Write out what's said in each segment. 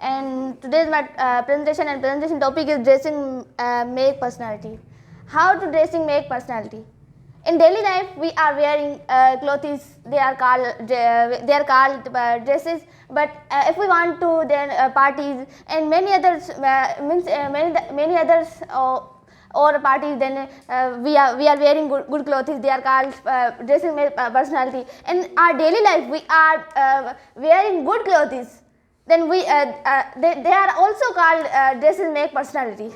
and today's my presentation topic is dressing make personality. How to dressing make personality? In daily life, we are wearing clothes. They are called dresses. But if we want to then parties and many others many others or parties, then we are wearing good clothes. They are called dressing make personality. In our daily life, we are wearing good clothes. Then they are also called dresses make personality.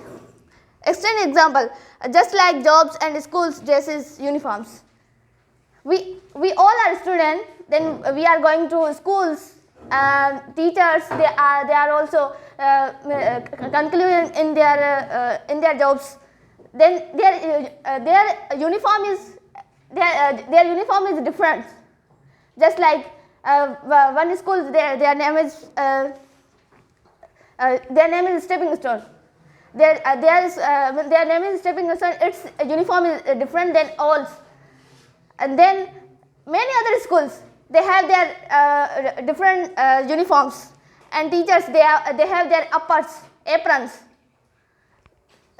Extend example, just like jobs and schools dresses uniforms. We all are students. Then we are going to schools. Teachers they are also concluding in their jobs. Then their uniform is different. Just like one school, their name is stepping stone. Their name is stepping stone. Its uniform is different than all. And then many other schools, they have their different uniforms, and teachers they have their aprons.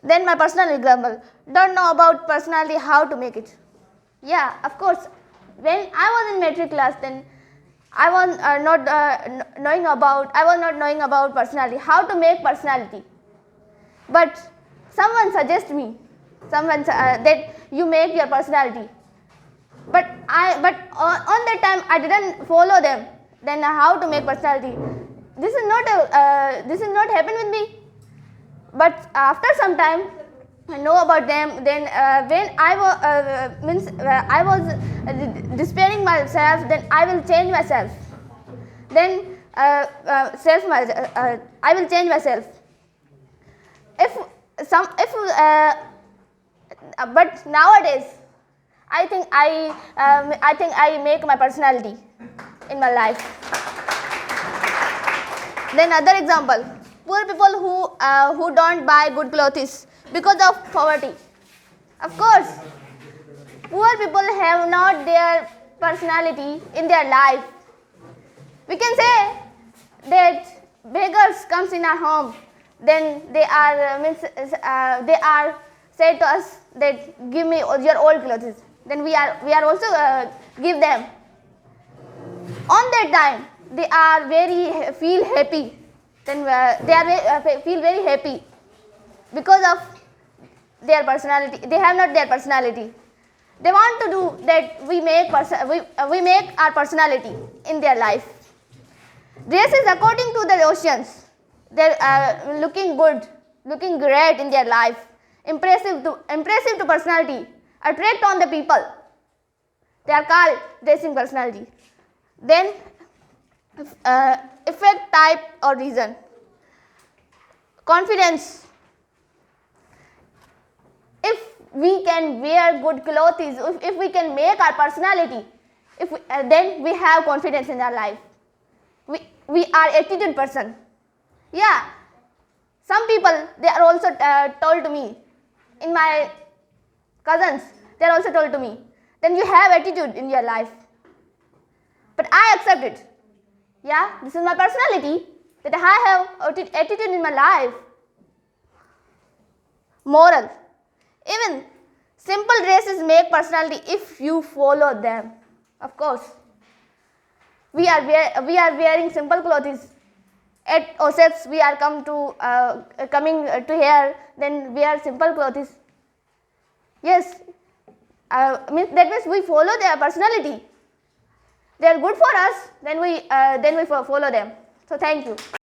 Then my personal example, don't know about personality, how to make it. Yeah, of course, when I was in metric class, then I was not knowing about personality, how to make personality. But someone suggested me, that you make your personality. But on that time I didn't follow them. Then how to make personality? This is not happen with me. But after some time, I know about them. Then when I was despairing myself, then I will change myself. Then I will change myself. But nowadays, I think I make my personality in my life. Then other example, poor people who don't buy good clothes because of poverty. Of course, poor people have not their personality in their life. We can say that beggars comes in our home. Then they are said to us that give me your old clothes. Then we are also give them. On that time, they are feel happy. Then feel very happy because of their personality. They have not their personality. They want to do that. We make our personality in their life. Dresses according to the oceans. They are looking good, looking great in their life. Impressive to personality. Attract on the people. They are called dressing personality. Then effect, type or reason. Confidence. If we can wear good clothes, if we can make our personality, then we have confidence in our life. We are attitude person. Yeah, some people they are also told to me, in my cousins, they are also told to me, then you have attitude in your life. But I accept it. Yeah, this is my personality, that I have attitude in my life. Moral. Even simple dresses make personality if you follow them. Of course, we are wearing simple clothes. At OSEPs, we are coming to here. Then wear simple clothes. Yes, that means we follow their personality. They are good for us. Then we follow them. So thank you.